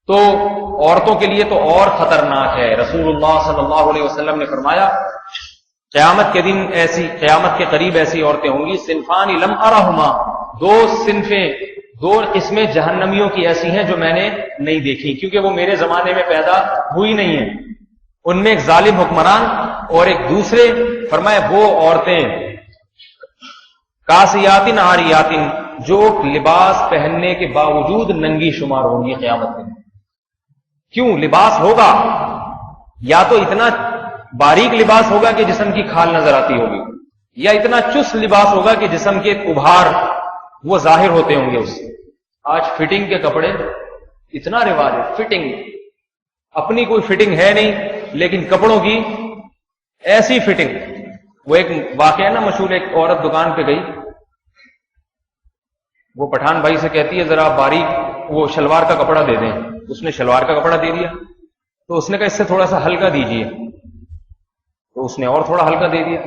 تو عورتوں کے لیے تو اور خطرناک ہے. رسول اللہ صلی اللہ علیہ وسلم نے فرمایا قیامت کے دن قیامت کے قریب ایسی عورتیں ہوں گی صنفان لم ارہما، دو صنفیں، دو قسمیں جہنمیوں کی ایسی ہیں جو میں نے نہیں دیکھی، کیونکہ وہ میرے زمانے میں پیدا ہوئی نہیں ہیں. ان میں ایک ظالم حکمران اور ایک دوسرے. فرمایا وہ عورتیں کاسیاتن عاریاتن، جو لباس پہننے کے باوجود ننگی شمار ہوں گی قیامت میں. کیوں؟ لباس ہوگا یا تو اتنا باریک لباس ہوگا کہ جسم کی کھال نظر آتی ہوگی، یا اتنا چست لباس ہوگا کہ جسم کے ابھار وہ ظاہر ہوتے ہوں گے اس سے. آج فٹنگ کے کپڑے اتنا رواج ہے، فٹنگ، اپنی کوئی فٹنگ ہے نہیں لیکن کپڑوں کی ایسی فٹنگ. وہ ایک واقعہ نا مشہور، ایک عورت دکان پہ گئی، وہ پٹھان بھائی سے کہتی ہے ذرا باریک وہ شلوار کا کپڑا دے دیں. اس نے شلوار کا کپڑا دے دیا، تو اس نے کہا اس سے تھوڑا سا ہلکا دیجئے، تو اس نے اور تھوڑا ہلکا دے دیا.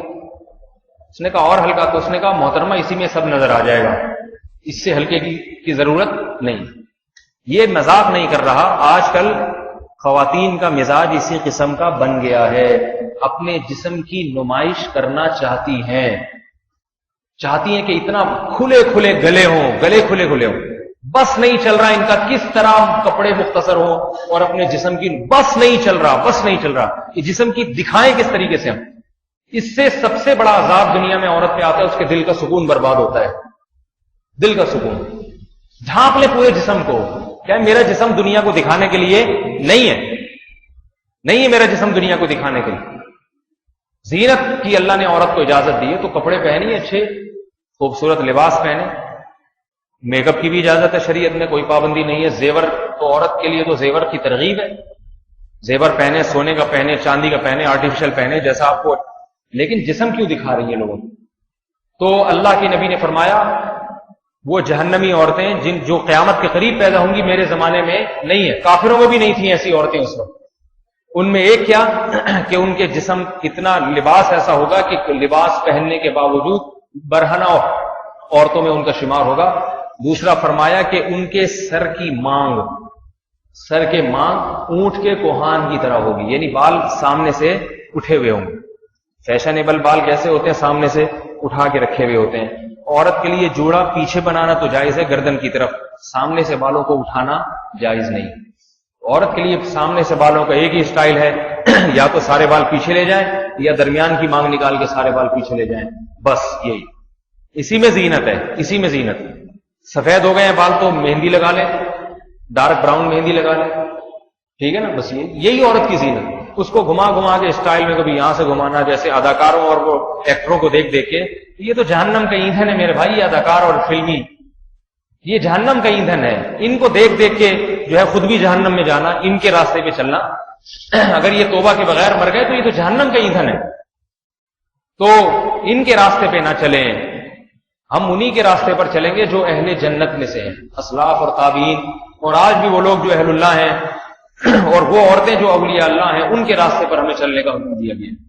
اس نے کہا اور ہلکا، تو اس نے کہا محترمہ اسی میں سب نظر آ جائے گا، اس سے ہلکے کی ضرورت نہیں. یہ مذاق نہیں کر رہا، آج کل خواتین کا مزاج اسی قسم کا بن گیا ہے. اپنے جسم کی نمائش کرنا چاہتی ہیں کہ اتنا کھلے کھلے گلے ہوں، گلے کھلے کھلے ہوں. بس نہیں چل رہا ان کا کس طرح کپڑے مختصر ہوں اور اپنے جسم کی بس نہیں چل رہا کہ جسم کی دکھائیں کس طریقے سے ہم. اس سے سب سے بڑا عذاب دنیا میں عورت پہ آتا ہے، اس کے دل کا سکون برباد ہوتا ہے. دل کا سکون. ڈھانپ لے پورے جسم کو. کیا میرا جسم دنیا کو دکھانے کے لیے نہیں ہے میرا جسم دنیا کو دکھانے کے لیے. زینت کی اللہ نے عورت کو اجازت دی ہے تو کپڑے پہنی اچھے خوبصورت لباس پہنے. میک اپ کی بھی اجازت ہے شریعت میں، کوئی پابندی نہیں ہے. زیور تو عورت کے لیے تو زیور کی ترغیب ہے، زیور پہنے، سونے کا پہنے، چاندی کا پہنے، آرٹیفیشل پہنے جیسا آپ کو. لیکن جسم کیوں دکھا رہی ہیں لوگوں کو؟ تو اللہ کے نبی نے فرمایا وہ جہنمی عورتیں جو قیامت کے قریب پیدا ہوں گی میرے زمانے میں نہیں ہے. کافروں میں بھی نہیں تھیں ایسی عورتیں اس وقت. ان میں ایک کیا کہ ان کے جسم اتنا لباس ایسا ہوگا کہ لباس پہننے کے باوجود برہنہ عورتوں میں ان کا شمار ہوگا. دوسرا فرمایا کہ ان کے سر کے مانگ اونٹ کے کوہان کی طرح ہوگی، یعنی بال سامنے سے اٹھے ہوئے ہوں گے. فیشنیبل بال کیسے ہوتے ہیں؟ سامنے سے اٹھا کے رکھے ہوئے ہوتے ہیں. عورت کے لیے جوڑا پیچھے بنانا تو جائز ہے گردن کی طرف، سامنے سے بالوں کو اٹھانا جائز نہیں. عورت کے لیے سامنے سے بالوں کا ایک ہی سٹائل ہے، یا تو سارے بال پیچھے لے جائیں یا درمیان کی مانگ نکال کے سارے بال پیچھے لے جائیں. بس یہی، اسی میں زینت ہے، اسی میں زینت. سفید ہو گئے ہیں بال تو مہندی لگا لیں، ڈارک براؤن مہندی لگا لیں، ٹھیک ہے نا. بس یہی عورت کی زینت. اس کو گھما کے اسٹائل میں کبھی یہاں سے گھمانا، جیسے اداکاروں اور وہ ایکٹروں کو دیکھ کے. یہ تو جہنم کا ایندھن ہے میرے بھائی، اداکار اور فلمی، یہ جہنم کا ایندھن ہے. ان کو دیکھ کے جو ہے خود بھی جہنم میں جانا، ان کے راستے پہ چلنا. اگر یہ توبہ کے بغیر مر گئے تو یہ تو جہنم کا ایندھن ہے. تو ان کے راستے پہ نہ چلیں، ہم انہی کے راستے پر چلیں گے جو اہل جنت میں سے ہیں، اسلاف اور تابعین. اور آج بھی وہ لوگ جو اہل اللہ ہیں اور وہ عورتیں جو اولیاء اللہ ہیں، ان کے راستے پر ہمیں چلنے کا حکم دیا گیا ہے.